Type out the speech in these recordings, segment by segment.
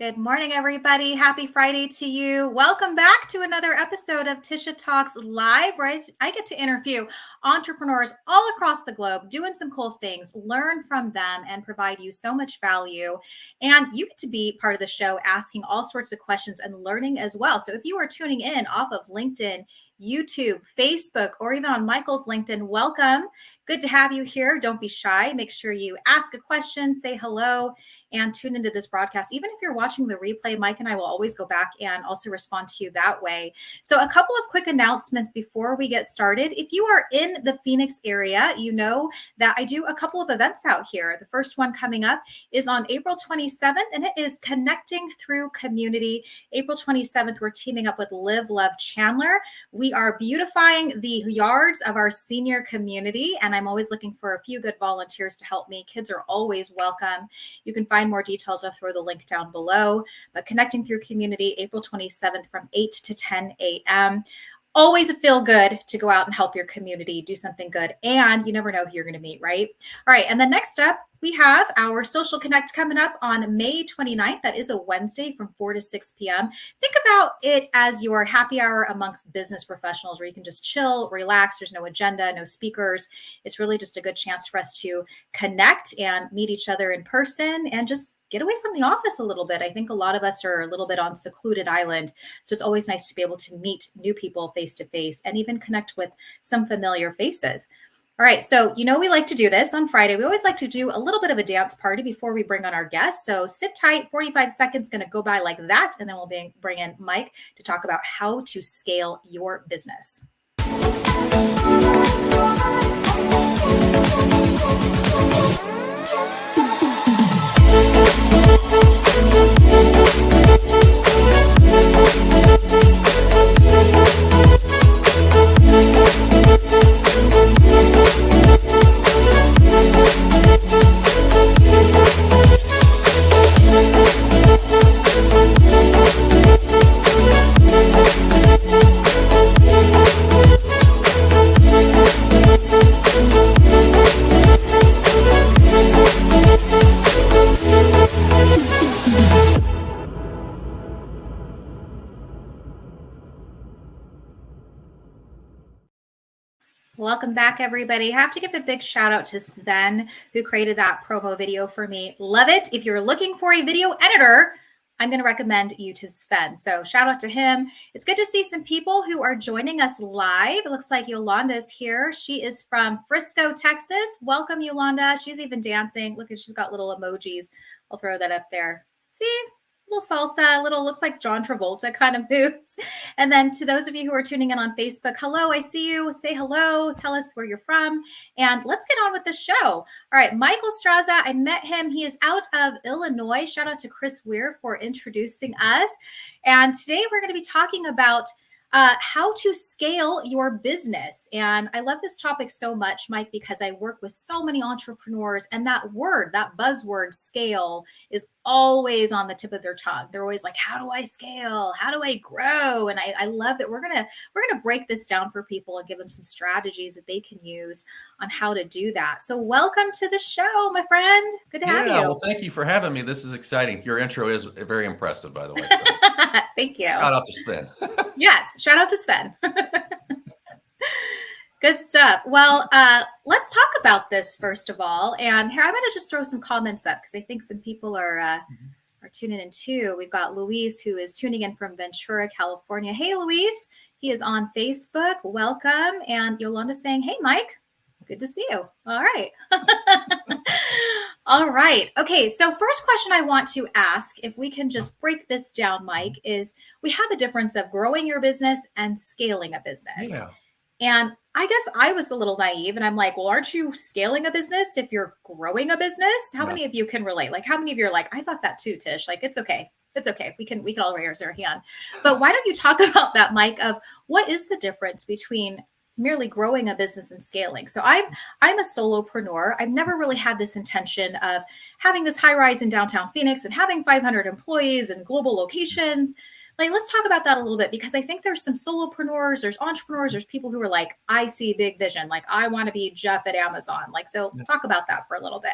Good morning, everybody. Happy Friday to you. Welcome back to another episode of Tisha Talks Live, where I get to interview entrepreneurs all across the globe doing some cool things, learn from them, and provide you so much value. And you get to be part of the show asking all sorts of questions and learning as well. So if you are tuning in off of LinkedIn, YouTube, Facebook, or even on Michael's LinkedIn, welcome. Good to have you here. Don't be shy. Make sure you ask a question, say hello, and tune into this broadcast. Even if you're watching the replay, Mike and I will always go back and also respond to you that way. So a couple of quick announcements before we get started. If you are in the Phoenix area, you know that I do a couple of events out here. The first one coming up is on April 27th, and it is Connecting Through Community. April 27th, we're teaming up with Live Love Chandler. We are beautifying the yards of our senior community, and I'm always looking for a few good volunteers to help me. Kids are always welcome. You can find more details. I'll throw the link down below. But Connecting Through Community, April 27th from 8 to 10 a.m. Always feel good to go out and help your community, do something good. And you never know who you're going to meet, right? All right. And then next up, we have our Social Connect coming up on May 29th. That is a Wednesday from 4 to 6 p.m. Think about it as your happy hour amongst business professionals where you can just chill, relax. There's no agenda, no speakers. It's really just a good chance for us to connect and meet each other in person and just get away from the office a little bit. I think a lot of us are a little bit on secluded island. So it's always nice to be able to meet new people face to face and even connect with some familiar faces. All right, so you know we like to do this on Friday. We always like to do a little bit of a dance party before we bring on our guests. So sit tight, 45 seconds going to go by like that, and then we'll bring in Mike to talk about how to scale your business. Welcome back, everybody. I have to give a big shout out to Sven, who created that promo video for me. Love it. If you're looking for a video editor, I'm going to recommend you to Sven. So shout out to him. It's good to see some people who are joining us live. It looks like Yolanda is here. She is from Frisco, Texas. Welcome, Yolanda. She's even dancing. Look, she's got little emojis. I'll throw that up there. See? Little salsa, little looks like John Travolta kind of moves. And then to those of you who are tuning in on Facebook, hello, I see you. Say hello. Tell us where you're from. And let's get on with the show. All right, Michael Straza, I met him. He is out of Illinois. Shout out to Chris Weir for introducing us. And today we're going to be talking about how to scale your business. And I love this topic so much, Mike, because I work with so many entrepreneurs, and that word, that buzzword scale, is always on the tip of their tongue. They're always like, how do I scale? How do I grow? And I love that we're gonna break this down for people and give them some strategies that they can use on how to do that. So welcome to the show, my friend. Good to have you. Well, thank you for having me. This is exciting. Your intro is very impressive, by the way. So. Thank you. Shout out to Sven. Yes, shout out to Sven. Good stuff. Well, let's talk about this first of all. And here, I'm going to just throw some comments up because I think some people are tuning in too. We've got Luis, who is tuning in from Ventura, California. Hey, Luis. He is on Facebook. Welcome. And Yolanda saying, hey, Mike. Good to see you. All right. All right. Okay. So first question I want to ask, if we can just break this down, Mike, is we have a difference of growing your business and scaling a business. Yeah. And I guess I was a little naive and I'm like, well, aren't you scaling a business if you're growing a business? How many of you can relate? Like, how many of you are like, I thought that too, Tish? Like, it's okay. It's okay. We can all raise our hand. But why don't you talk about that, Mike, of what is the difference between merely growing a business and scaling? So I'm a solopreneur. I've never really had this intention of having this high rise in downtown Phoenix and having 500 employees and global locations. Like, let's talk about that a little bit, because I think there's some solopreneurs, there's entrepreneurs, there's people who are like, I see big vision. Like, I want to be Jeff at Amazon. Like, so talk about that for a little bit.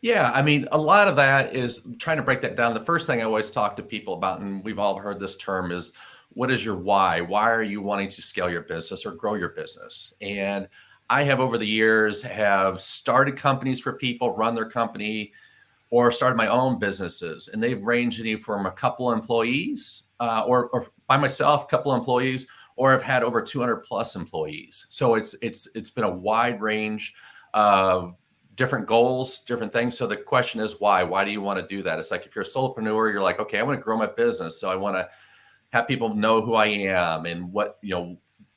Yeah, I mean, a lot of that is trying to break that down. The first thing I always talk to people about, and we've all heard this term, is what is your why? Why are you wanting to scale your business or grow your business? And I have over the years have started companies for people, run their company, or started my own businesses, and they've ranged any from a couple employees, or by myself, a couple employees, or I've had over 200 plus employees. So it's been a wide range of different goals, different things. So the question is why? Why do you want to do that? It's like if you're a solopreneur, you're like, okay, I want to grow my business, so I want to have people know who I am and what,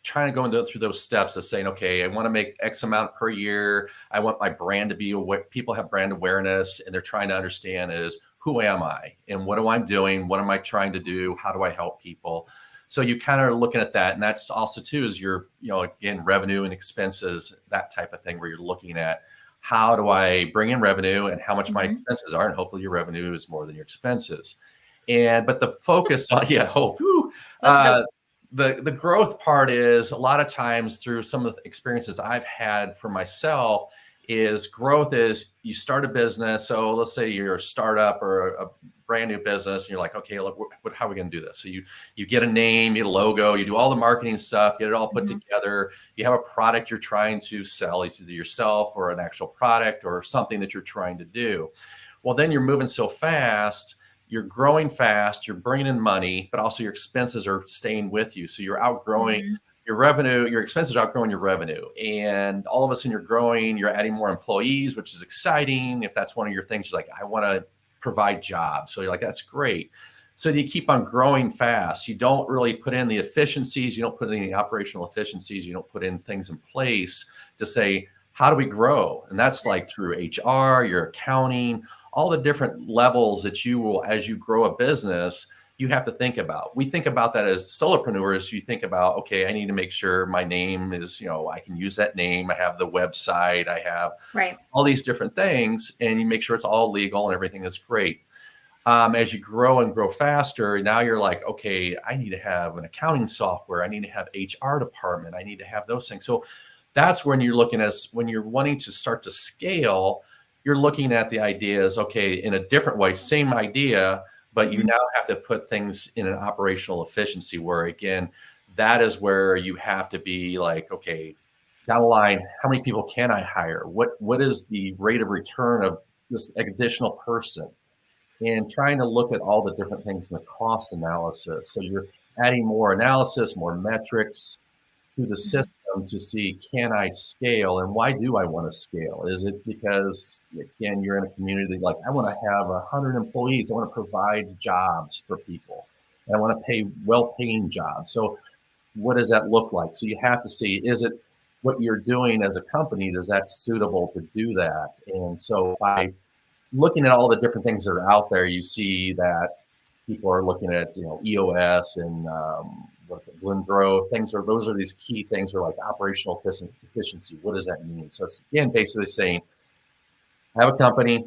trying to go through those steps of saying, okay, I want to make X amount per year. I want my brand to be aware. People have brand awareness, and they're trying to understand is who am I and what am I doing? What am I trying to do? How do I help people? So you kind of are looking at that. And that's also too, is your, again, revenue and expenses, that type of thing, where you're looking at how do I bring in revenue and how much my expenses are. And hopefully your revenue is more than your expenses. But the focus on, the growth part is a lot of times through some of the experiences I've had for myself is growth is you start a business. So let's say you're a startup or a brand new business and you're like, okay, look, how are we going to do this? So you get a name, you get a logo, you do all the marketing stuff, get it all put together. You have a product you're trying to sell, either yourself or an actual product or something that you're trying to do. Well, then you're moving so fast, you're growing fast, you're bringing in money, but also your expenses are staying with you. So you're outgrowing your revenue, your expenses are outgrowing your revenue. And all of a sudden you're growing, you're adding more employees, which is exciting. If that's one of your things, you're like, I want to provide jobs. So you're like, that's great. So you keep on growing fast. You don't really put in the efficiencies. You don't put in any operational efficiencies. You don't put in things in place to say, how do we grow? And that's like through HR, your accounting, all the different levels that you will, as you grow a business, you have to think about. We think about that as solopreneurs. You think about, okay, I need to make sure my name is, I can use that name. I have the website. I have all these different things, and you make sure it's all legal and everything is great. As you grow and grow faster, now you're like, okay, I need to have an accounting software. I need to have HR department. I need to have those things. So that's when you're looking at, when you're wanting to start to scale, you're looking at the ideas, okay, in a different way, same idea, but you now have to put things in an operational efficiency where, again, that is where you have to be like, okay, down the line, how many people can I hire? What is the rate of return of this additional person? And trying to look at all the different things in the cost analysis. So you're adding more analysis, more metrics to the system to see, can I scale, and why do I want to scale? Is it because, again, you're in a community like, I want to have 100 employees. I want to provide jobs for people. And I want to pay well-paying jobs. So what does that look like? So you have to see, is it what you're doing as a company, is that suitable to do that? And so by looking at all the different things that are out there, you see that people are looking at, EOS and Bloom Growth, those are these key things are like operational efficiency. What does that mean? So it's, again, basically saying, I have a company.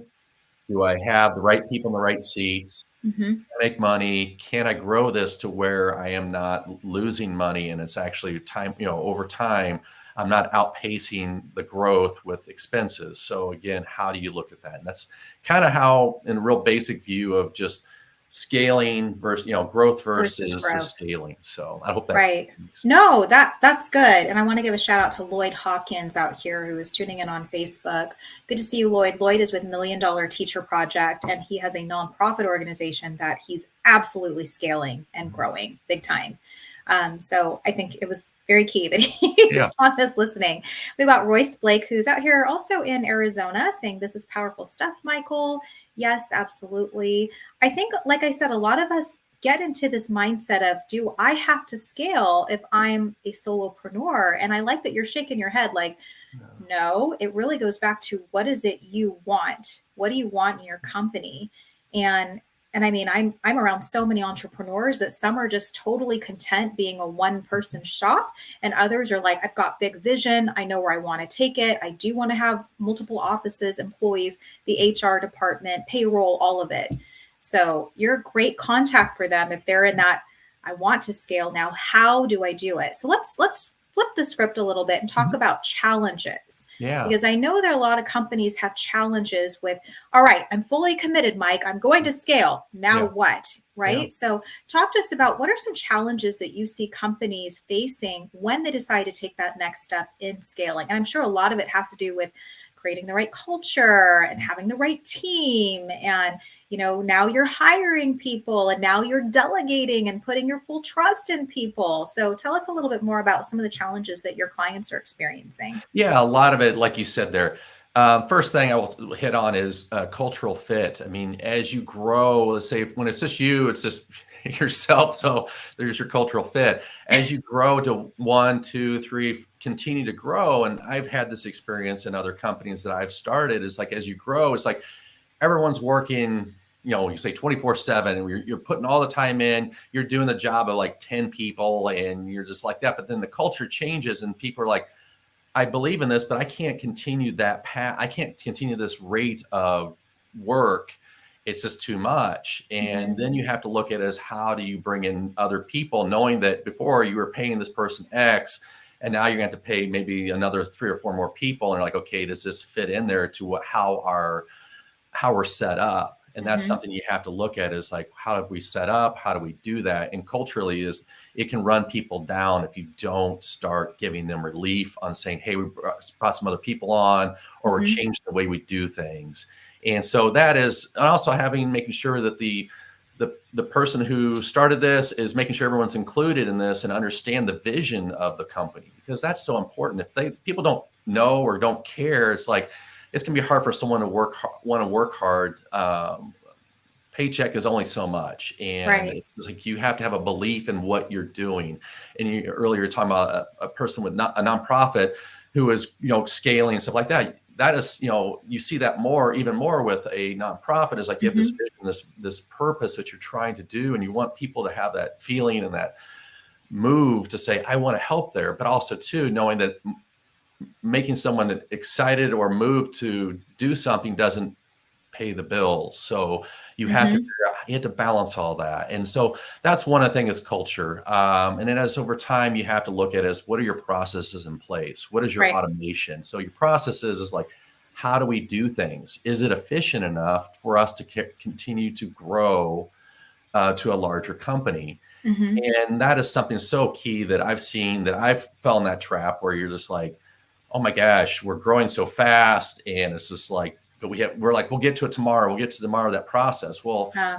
Do I have the right people in the right seats? Can I make money? Can I grow this to where I am not losing money? And it's actually time, over time, I'm not outpacing the growth with expenses. So again, how do you look at that? And that's kind of how, in a real basic view of just scaling versus, growth versus scaling. So I hope that makes sense. No, that's good. And I want to give a shout out to Lloyd Hawkins out here, who is tuning in on Facebook. Good to see you, Lloyd. Lloyd is with $1 Million Teacher Project, and he has a nonprofit organization that he's absolutely scaling and growing big time. So I think it was very key that he's on this listening. We've got Royce Blake, who's out here also in Arizona, saying, this is powerful stuff, Michael. Yes, absolutely. I think, like I said, a lot of us get into this mindset of, do I have to scale if I'm a solopreneur? And I like that you're shaking your head like, no, it really goes back to, what is it you want? What do you want in your company? And I mean, I'm around so many entrepreneurs that some are just totally content being a one-person shop, and others are like, I've got big vision. I know where I want to take it. I do want to have multiple offices, employees, the HR department, payroll, all of it. So you're a great contact for them if they're in that, I want to scale now. How do I do it? So let's flip the script a little bit and talk Mhm. about challenges. Yeah. Because I know that a lot of companies have challenges with, all right, I'm fully committed, Mike. I'm going to scale. Now Yeah. what? Yeah. Right. So, talk to us about what are some challenges that you see companies facing when they decide to take that next step in scaling. And I'm sure a lot of it has to do with creating the right culture and having the right team, and now you're hiring people, and now you're delegating and putting your full trust in people. So tell us a little bit more about some of the challenges that your clients are experiencing. Yeah, a lot of it, like you said there. First thing I will hit on is cultural fit. I mean, as you grow, let's say when it's just you, it's just yourself. So there's your cultural fit. As you grow to one, two, three, continue to grow. And I've had this experience in other companies that I've started. Is like as you grow, it's like everyone's working. You say 24/7, and you're putting all the time in. You're doing the job of like 10 people, and you're just like that. But then the culture changes, and people are like, I believe in this, but I can't continue that path. I can't continue this rate of work. It's just too much. And Mhm. then you have to look at it as how do you bring in other people, knowing that before you were paying this person X, and now you're going to have to pay maybe another 3 or 4 more people. And you're like, okay, does this fit in there to how we're set up? And that's Mhm. something you have to look at is like, how do we set up? How do we do that? And culturally is it can run people down if you don't start giving them relief on saying, hey, we brought some other people on, or we're Mhm. changing the way we do things. And so that is, and also making sure that the person who started this is making sure everyone's included in this and understand the vision of the company, because that's so important. If people don't know or don't care, it's like, it's going to be hard for someone to want to work hard. Paycheck is only so much, and Right. it's like you have to have a belief in what you're doing. And you earlier talking about a person with a nonprofit who is scaling and stuff like that. That is, you see that even more with a nonprofit, is like you have this Mhm. vision, this purpose that you're trying to do, and you want people to have that feeling and that move to say, I want to help there, but also too knowing that making someone excited or moved to do something doesn't pay the bills. So you have to Mhm. figure out, you have to balance all that. And so that's one of the things is culture. And then as over time, you have to look at is what are your processes in place? What is your Right. automation? So your processes is like, how do we do things? Is it efficient enough for us to continue to grow to a larger company? Mhm. And that is something so key that I've seen, that I've fell in that trap where you're just like, oh my gosh, we're growing so fast. And it's just like, but we're like, we'll get to it tomorrow. We'll get to tomorrow, that process. Well, Uh,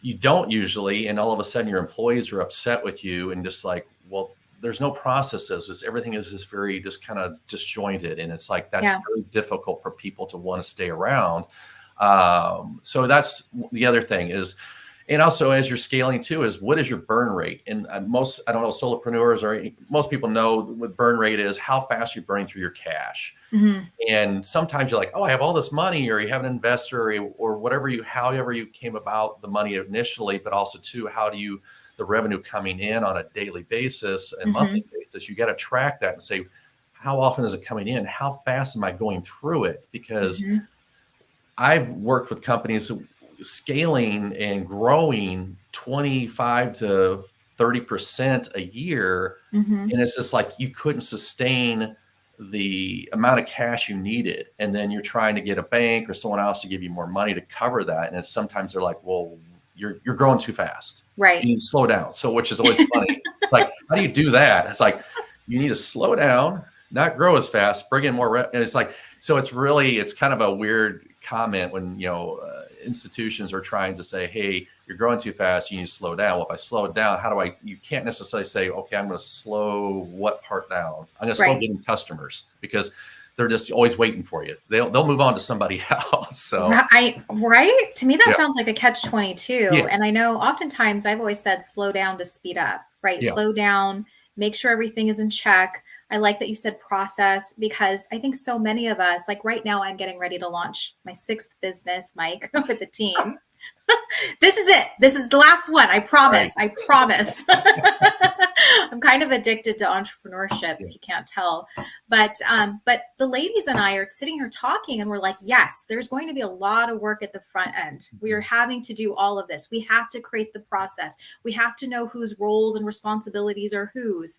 you don't usually, and all of a sudden your employees are upset with you and just like, well, there's no processes. Everything is just very just kind of disjointed. And it's like, that's yeah. very difficult for people to want to stay around. So that's the other thing is, and also as you're scaling too, is what is your burn rate? And I don't know, solopreneurs or most people know what burn rate is, how fast you're burning through your cash. Mhm. And sometimes you're like, oh, I have all this money, or you have an investor, or whatever however you came about the money initially, but also too, the revenue coming in on a daily basis and monthly Mhm. basis, you got to track that and say, how often is it coming in? How fast am I going through it? Because Mhm. I've worked with companies scaling and growing 25 to 30% a year. Mhm. And it's just like you couldn't sustain the amount of cash you needed. And then you're trying to get a bank or someone else to give you more money to cover that. And sometimes they're like, well, you're growing too fast. You Right. need to slow down. So, which is always funny. It's like, how do you do that? It's like, you need to slow down, not grow as fast, bring in more. And it's like, so it's kind of a weird comment when, institutions are trying to say, hey, you're growing too fast, you need to slow down. Well, if I slow it down, you can't necessarily say, okay, I'm going to slow what part down? I'm going to slow Right. getting customers, because they're just always waiting for you. They'll move on to somebody else. So Right? To me, that yeah, sounds like a catch 22. yes, And I know oftentimes I've always said slow down to speed up, right? yeah. Slow down, make sure everything is in check. I like that you said process, because I think so many of us, like right now, I'm getting ready to launch my 6th business, Mike, with the team. This is it. This is the last one. I promise. Right. I promise. I'm kind of addicted to entrepreneurship, Yeah. if you can't tell. But the ladies and I are sitting here talking, and we're like, yes, there's going to be a lot of work at the front end. We are Mhm. having to do all of this. We have to create the process. We have to know whose roles and responsibilities are whose.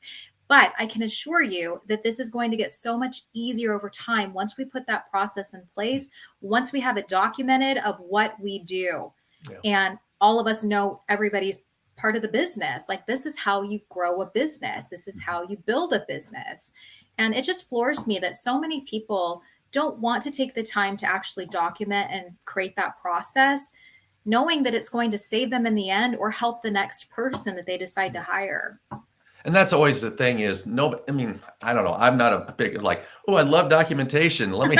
But I can assure you that this is going to get so much easier over time once we put that process in place, once we have it documented of what we do. Yeah. And all of us know everybody's part of the business. Like, this is how you grow a business, this is how you build a business. And it just floors me that so many people don't want to take the time to actually document and create that process, knowing that it's going to save them in the end or help the next person that they decide to hire. And that's always the thing is I mean, I don't know. I'm not a big like, oh, I love documentation. Let me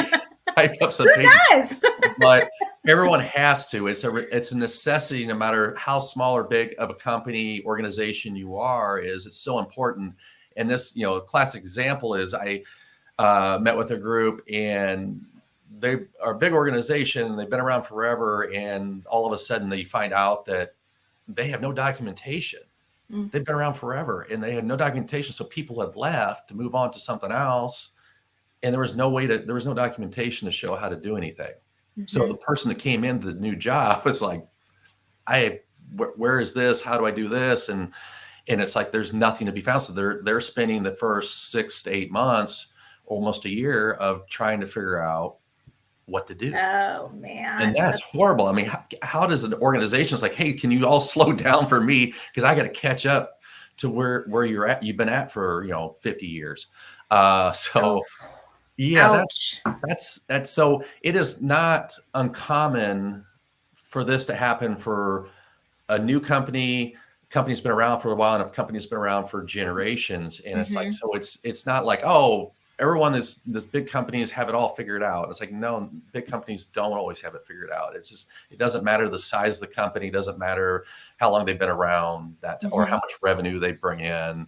type up some Who pages. does? But everyone has to. It's a necessity, no matter how small or big of a company organization you are. It's so important. And this, a classic example is I met with a group, and they are a big organization. They've been around forever, and all of a sudden they find out that they have no documentation. They've been around forever and they had no documentation. So people had left to move on to something else. And there was no documentation to show how to do anything. So the person that came into the new job was like, where is this? How do I do this? And it's like, there's nothing to be found. So they're spending the first 6 to 8 months, almost a year, of trying to figure out what to do. Oh man. And that's horrible. I mean, how does an organization, it's like, hey, can you all slow down for me? Because I got to catch up to where you're at. You've been at for, 50 years. Yeah, that's so it is not uncommon for this to happen for a new company. Company's been around for a while, and a company's been around for generations. And it's like, so it's not like, oh, everyone this big companies have it all figured out. It's like, no, big companies don't always have it figured out. It's just, it doesn't matter the size of the company, doesn't matter how long they've been around, or how much revenue they bring in.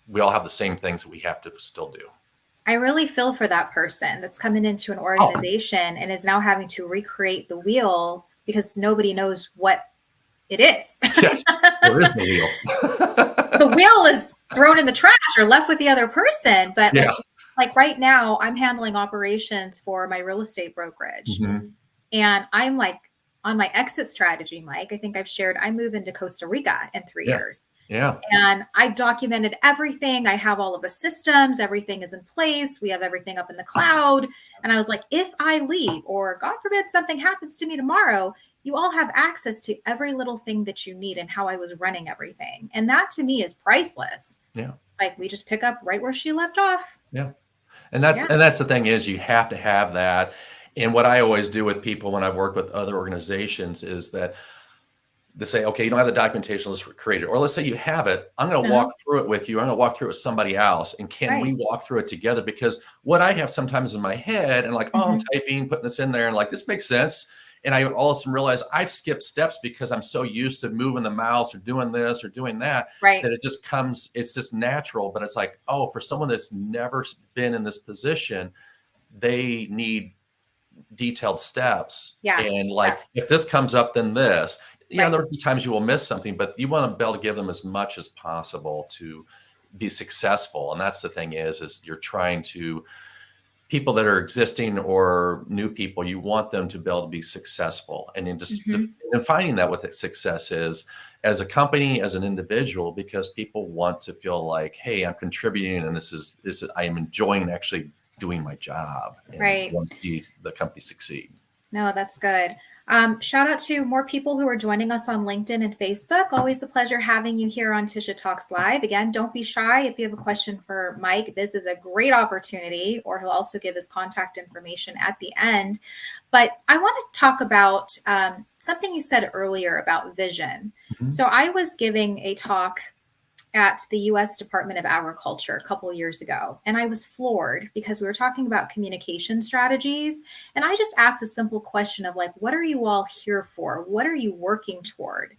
We all have the same things that we have to still do. I really feel for that person that's coming into an organization and is now having to recreate the wheel because nobody knows what it is. Yes, there is no wheel. The wheel is thrown in the trash or left with the other person. But yeah. like right now, I'm handling operations for my real estate brokerage. And I'm like on my exit strategy, Mike. I think I've shared, I move into Costa Rica in 3 years. Yeah. And I documented everything. I have all of the systems. Everything is in place. We have everything up in the cloud. And I was like, if I leave, or God forbid something happens to me tomorrow, you all have access to every little thing that you need and how I was running everything. And that to me is priceless. Yeah. It's like, we just pick up right where she left off. Yeah. And that's the thing is, you have to have that. And what I always do with people when I've worked with other organizations is that they say, okay, you don't have the documentation, let's create it. Or let's say you have it. I'm going to walk through it with you. I'm going to walk through it with somebody else. And can we walk through it together? Because what I have sometimes in my head, and like, oh, I'm typing, putting this in there, and like, this makes sense. And I all of a sudden realize I've skipped steps because I'm so used to moving the mouse or doing this or doing that, that it just comes, it's just natural. But it's like, oh, for someone that's never been in this position, they need detailed steps. And like, if this comes up, then this. Yeah, there'll be times you will miss something, but you want to be able to give them as much as possible to be successful. And that's the thing is you're trying to, people that are existing or new people, you want them to be able to be successful. And then just defining that what success is as a company, as an individual, because people want to feel like, hey, I'm contributing, and this is I am enjoying actually doing my job. And want to see the company succeed. No, that's good. Shout out to more people who are joining us on LinkedIn and Facebook. Always a pleasure having you here on Tisha Talks Live. Again, don't be shy. If you have a question for Mike, this is a great opportunity, or he'll also give his contact information at the end. But I want to talk about something you said earlier about vision. So I was giving a talk at the U.S. Department of Agriculture a couple of years ago. And I was floored because we were talking about communication strategies. And I just asked a simple question of like, what are you all here for? What are you working toward?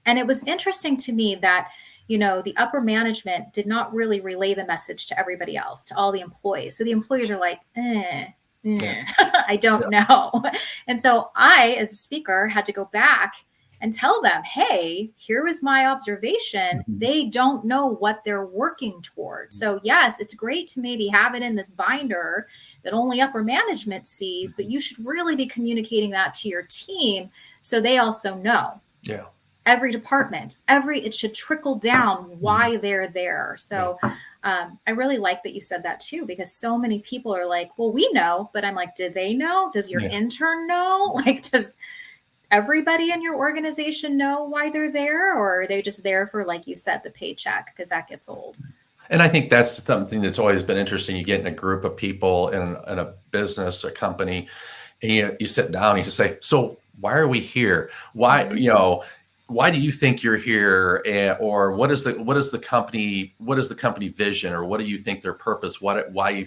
And it was interesting to me that, the upper management did not really relay the message to everybody else, to all the employees. So the employees are like, I don't know. And so I, as a speaker, had to go back and tell them, hey, here is my observation. They don't know what they're working toward. So yes, it's great to maybe have it in this binder that only upper management sees, but you should really be communicating that to your team so they also know. Yeah. every department, it should trickle down why they're there. So I really like that you said that too, because so many people are like, well, we know, but I'm like, did they know? Does your intern know? Like, does everybody in your organization know why they're there, or are they just there for, like you said, the paycheck? Because that gets old. And I think that's something that's always been interesting. You get in a group of people in a business, a company, and you sit down and you just say, so why are we here? Why, why do you think you're here? Or what is the company vision, or what do you think their purpose? Why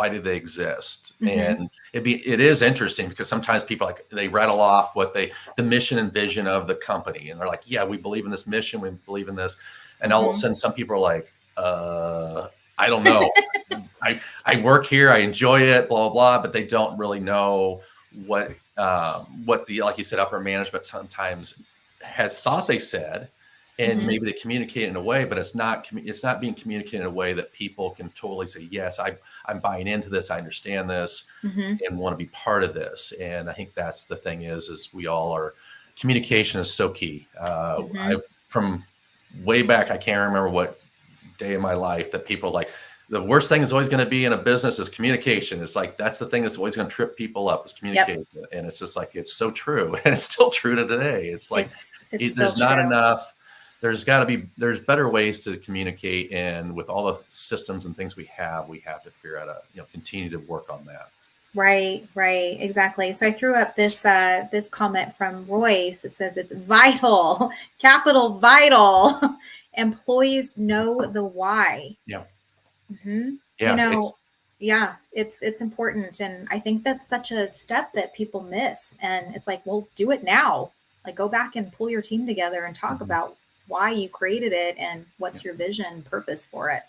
do they exist? And it is interesting, because sometimes people, like, they rattle off the mission and vision of the company, and they're like, yeah, we believe in this mission, we believe in this. And all of a sudden some people are like, I don't know. I work here, I enjoy it, blah, blah, blah, but they don't really know what the, like you said, upper management sometimes has thought they said, and maybe they communicate in a way, but it's not being communicated in a way that people can totally say, yes, I'm buying into this, I understand this, and want to be part of this. And I think that's the thing is we all are, communication is so key. I've, from way back, I can't remember what day of my life, that people like, the worst thing is always going to be in a business is communication. It's like, that's the thing that's always going to trip people up, is communication. And it's just like, it's so true. And it's still true to today. It's like, there's not enough. There's better ways to communicate. And with all the systems and things we have to figure out continue to work on that. Right, exactly. So I threw up this comment from Royce. It says it's vital, capital vital. Employees know the why. Yeah. It's important. And I think that's such a step that people miss. And it's like, well, do it now. Like, go back and pull your team together and talk about why you created it and what's your vision, purpose for it.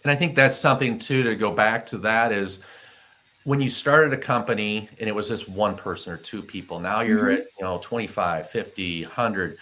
And I think that's something too, to go back to that, is when you started a company and it was just one person or two people, now you're at 25, 50, 100.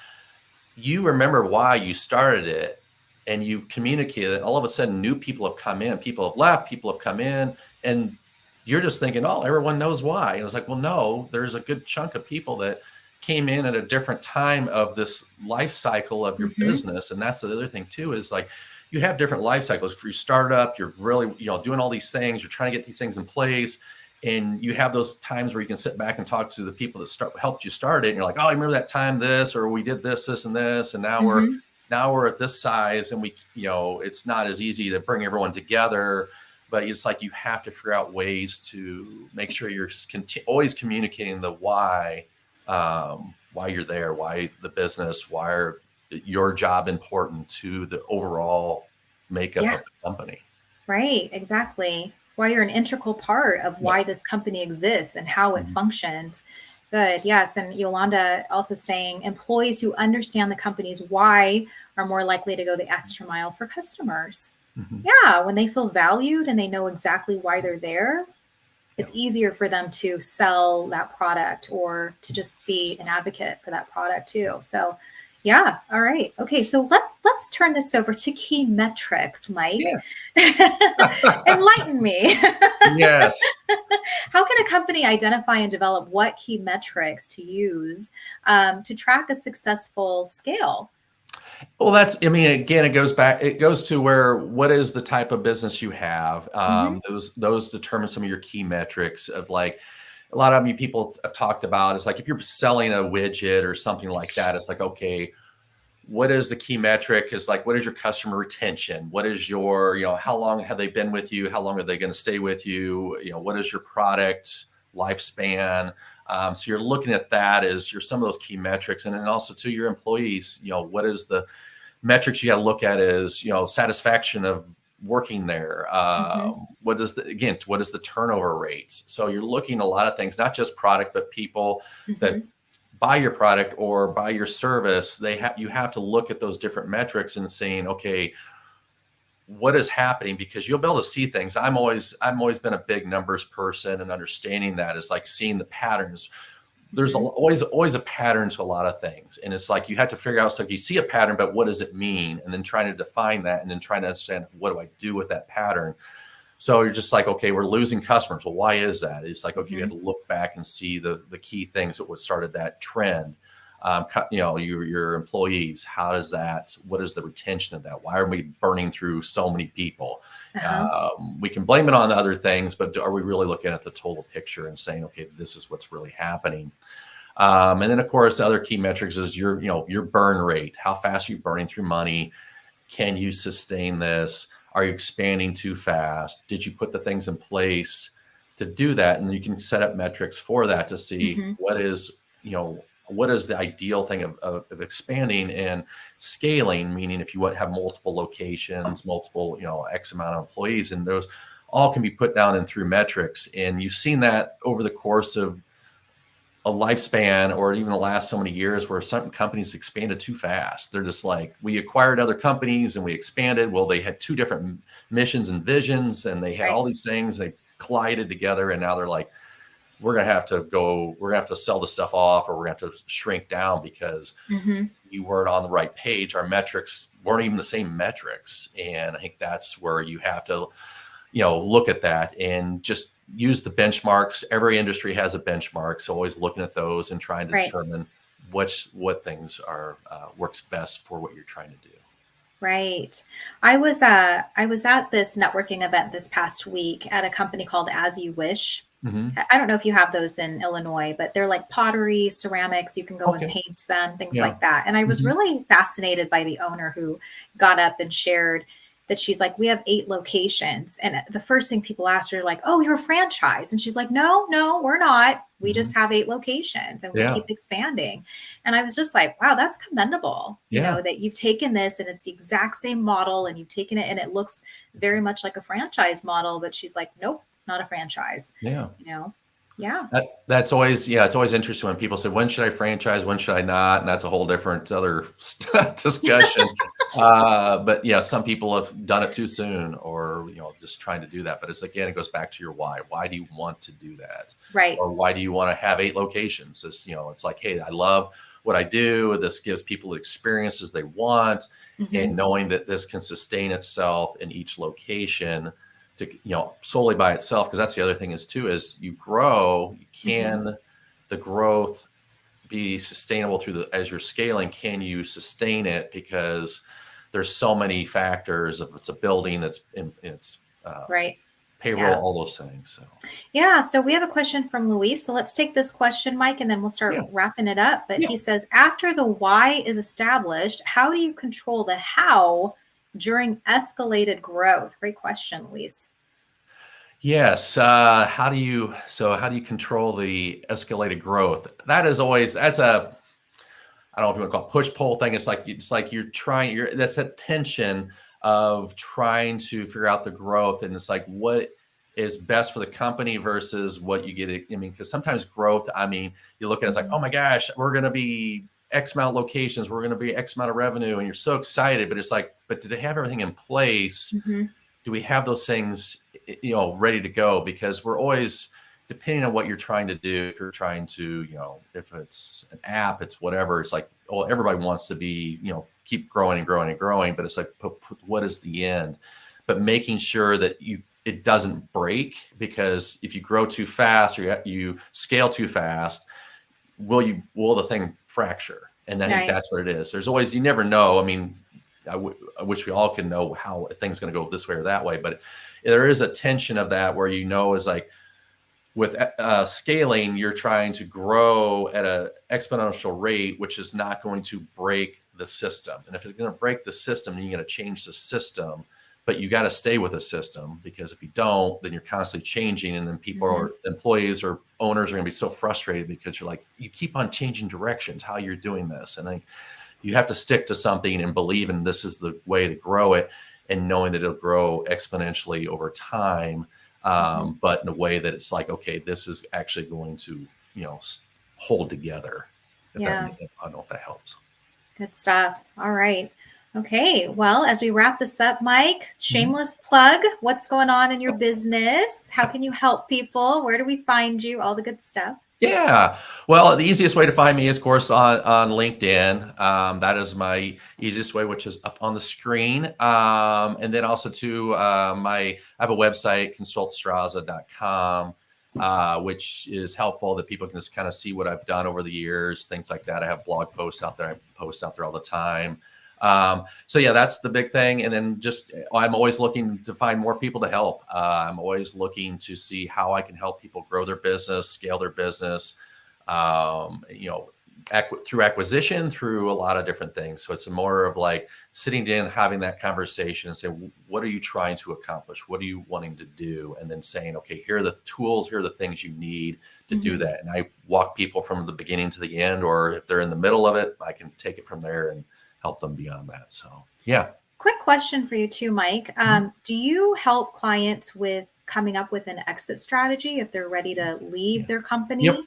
You remember why you started it, and you've communicated it. All of a sudden, new people have come in, people have left, people have come in, and you're just thinking, oh, everyone knows why. And it's like, well, no, there's a good chunk of people that came in at a different time of this life cycle of your business. And that's the other thing too, is like, you have different life cycles. For your startup, you're really, doing all these things, you're trying to get these things in place. And you have those times where you can sit back and talk to the people that helped you start it. And you're like, oh, I remember that time this, or we did this, and this. And now we're at this size, and we, it's not as easy to bring everyone together, but it's like, you have to figure out ways to make sure you're always communicating the why you're there, why the business, why are your job important to the overall makeup of the company. Right. Exactly. Why you're an integral part of why this company exists and how it functions. Good. Yes. And Yolanda also saying employees who understand the company's why are more likely to go the extra mile for customers. Yeah. When they feel valued and they know exactly why they're there, it's easier for them to sell that product or to just be an advocate for that product too. So yeah. All right. Okay. So let's turn this over to key metrics, Mike. Enlighten me. Yes. How can a company identify and develop what key metrics to use to track a successful scale? Well, again, it goes to what is the type of business you have? Those determine some of your key metrics of, like, a lot of people have talked about. It's like, if you're selling a widget or something like that, it's like, okay, what is the key metric? Is like, what is your customer retention? What is your, how long have they been with you? How long are they going to stay with you? What is your product lifespan? So you're looking at that as some of those key metrics. And then also to your employees, what is the metrics you got to look at is, satisfaction of working there. What is the turnover rates? So you're looking at a lot of things, not just product, but people that buy your product or buy your service. You have to look at those different metrics and saying, okay, what is happening? Because you'll be able to see things. I've always been a big numbers person, and understanding that is like seeing the patterns. There's always a pattern to a lot of things. And it's like, you have to figure out, it's like, you see a pattern, but what does it mean? And then trying to define that, and then trying to understand, what do I do with that pattern? So you're just like, okay, we're losing customers. Well, why is that? It's like, okay, you have to look back and see the key things that started that trend. Your employees, what is the retention of that? Why are we burning through so many people? Uh-huh. We can blame it on the other things, but are we really looking at the total picture and saying, okay, this is what's really happening? And then of course, the other key metrics is your burn rate. How fast are you burning through money? Can you sustain this? Are you expanding too fast? Did you put the things in place to do that? And you can set up metrics for that to see Mm-hmm. what is the ideal thing of expanding and scaling, meaning if you want to have multiple locations, multiple, X amount of employees, and those all can be put down and through metrics. And you've seen that over the course of a lifespan or even the last so many years where some companies expanded too fast. They're just like, we acquired other companies and we expanded. Well, they had two different missions and visions and they had Right. all these things, they collided together. And now they're like, we're going to have to sell the stuff off, or we're going to have to shrink down because Mm-hmm. you weren't on the right page. Our metrics weren't even the same metrics. And I think that's where you have to, look at that and just use the benchmarks. Every industry has a benchmark. So always looking at those and trying to Right. determine what things are works best for what you're trying to do. Right. I was at this networking event this past week at a company called As You Wish. Mm-hmm. I don't know if you have those in Illinois, but they're like pottery, ceramics. You can go and Okay. paint them, things Yeah. like that. And I was Mm-hmm. really fascinated by the owner who got up and shared that she's like, we have 8 locations. And the first thing people asked her, like, oh, you're a franchise. And she's like, no, we're not. We Mm-hmm. just have 8 locations and we Yeah. keep expanding. And I was just like, wow, that's commendable, Yeah. that you've taken this and it's the exact same model and you've taken it and it looks very much like a franchise model. But she's like, nope, not a franchise. Yeah. Yeah. It's always interesting when people say, when should I franchise? When should I not? And that's a whole different other discussion. But yeah, some people have done it too soon or, just trying to do that. But it goes back to your why. Why do you want to do that? Right. Or why do you want to have 8 locations? It's like, hey, I love what I do. This gives people the experiences they want. Mm-hmm. And knowing that this can sustain itself in each location to, solely by itself. Because that's the other thing is you grow, the growth be sustainable as you're scaling? Can you sustain it? Because there's so many factors. If it's a building, it's Right. payroll, Yeah. all those things. So Yeah. So we have a question from Luis. So let's take this question, Mike, and then we'll start wrapping it up. But Yeah. he says, after the why is established, how do you control the how during escalated growth? Great question, Luis. Yes. How do you control the escalated growth? That's I don't know if you want to call it push-pull thing. It's like that's that tension of trying to figure out the growth. And it's like, what is best for the company versus what you get. I mean, because sometimes growth, you look at it, it's like, oh my gosh, we're going to be X amount of locations. We're going to be X amount of revenue. And you're so excited, but it's like, but do they have everything in place? Mm-hmm. Do we have those things, ready to go? Because we're always, depending on what you're trying to do, if you're trying to, if it's an app, it's whatever. It's like, well, everybody wants to be, keep growing and growing and growing, but it's like, what is the end? But making sure that it doesn't break, because if you grow too fast or you scale too fast, will the thing fracture? And I think that's what it is. There's always, you never know. I mean, I wish we all can know how things going to go this way or that way, but there is a tension of that where is like with scaling, you're trying to grow at an exponential rate, which is not going to break the system. And if it's going to break the system, then you're going to change the system, but you got to stay with the system, because if you don't, then you're constantly changing. And then people or employees or owners are going to be so frustrated because you're like, you keep on changing directions, how you're doing this. And you have to stick to something and believe in this is the way to grow it, and knowing that it'll grow exponentially over time. But in a way that it's like, okay, this is actually going to, hold together. I don't know if that helps. Good stuff. All right. Okay. Well, as we wrap this up, Mike, shameless plug, what's going on in your business? How can you help people? Where do we find you? All the good stuff. Yeah. Well, the easiest way to find me is, of course, on LinkedIn. That is my easiest way, which is up on the screen. And then also I have a website, consultstraza.com. which is helpful that people can just kind of see what I've done over the years, things like that. I have blog posts out there. I post out there all the time. So yeah, that's the big thing. And then just, I'm always looking to find more people to help. I'm always looking to see how I can help people grow their business, scale their business, through acquisition, through a lot of different things. So it's more of like sitting down, having that conversation and saying, what are you trying to accomplish? What are you wanting to do? And then saying, okay, here are the tools, here are the things you need to do that. And I walk people from the beginning to the end, or if they're in the middle of it, I can take it from there and help them beyond that. So, yeah. Quick question for you too, Mike. Do you help clients with coming up with an exit strategy if they're ready to leave their company? Yep.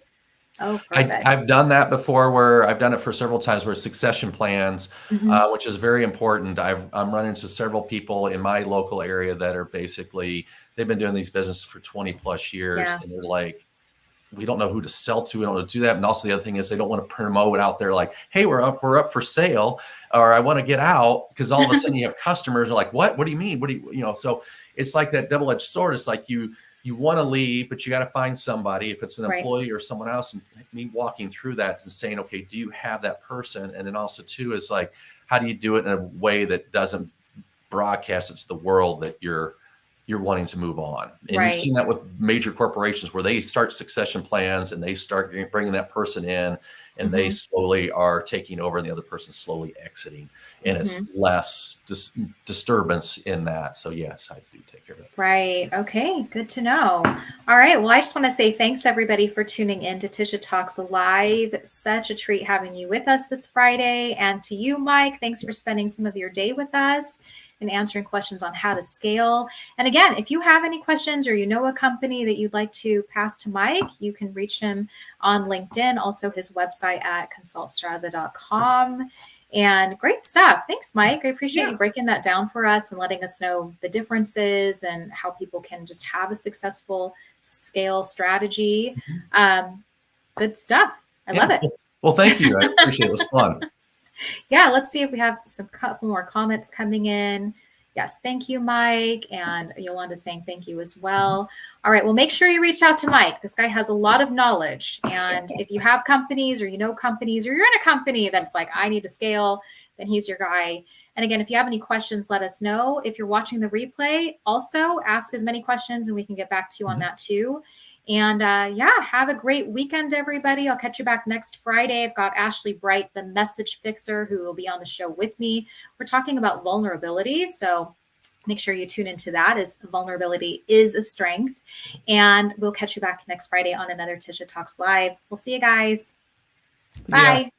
Oh, perfect. I've done that before, where I've done it for several times, where succession plans, which is very important. I'm running into several people in my local area that are basically, they've been doing these businesses for 20 plus years. And they're like, we don't know who to sell to. We don't know how to do that. And also the other thing is they don't want to promote out there like, hey, we're up for sale, or I want to get out. Because all of a sudden you have customers are like, what do you mean? What do you, so it's like that double-edged sword. It's like you want to leave, but you got to find somebody, if it's an employee or someone else, and me walking through that and saying, okay, do you have that person? And then also too, is like, how do you do it in a way that doesn't broadcast it to the world that you're wanting to move on? And you've seen that with major corporations where they start succession plans and they start bringing that person in, and they slowly are taking over and the other person slowly exiting, and it's less disturbance in that. So yes, I do take care of it. Right. Okay. Good to know. All right. Well, I just want to say thanks everybody for tuning in to Tisha Talks Live. Such a treat having you with us this Friday. And to you, Mike, thanks for spending some of your day with us and answering questions on how to scale. And again, if you have any questions or you know a company that you'd like to pass to Mike, you can reach him on LinkedIn, also his website at consultstraza.com. And great stuff. Thanks, Mike. I appreciate you breaking that down for us and letting us know the differences and how people can just have a successful scale strategy. Good stuff. I love it. Well, thank you. I appreciate it. It was fun. Yeah, let's see if we have some couple more comments coming in. Yes, thank you, Mike. And Yolanda saying thank you as well. All right, well, make sure you reach out to Mike. This guy has a lot of knowledge. And if you have companies or you know companies or you're in a company that's like, I need to scale, then he's your guy. And again, if you have any questions, let us know. If you're watching the replay, also ask as many questions and we can get back to you on that too. And have a great weekend, everybody. I'll catch you back next Friday. I've got Ashley Bright, the message fixer, who will be on the show with me. We're talking about vulnerability. So make sure you tune into that, as vulnerability is a strength. And we'll catch you back next Friday on another Tisha Talks Live. We'll see you guys. Bye.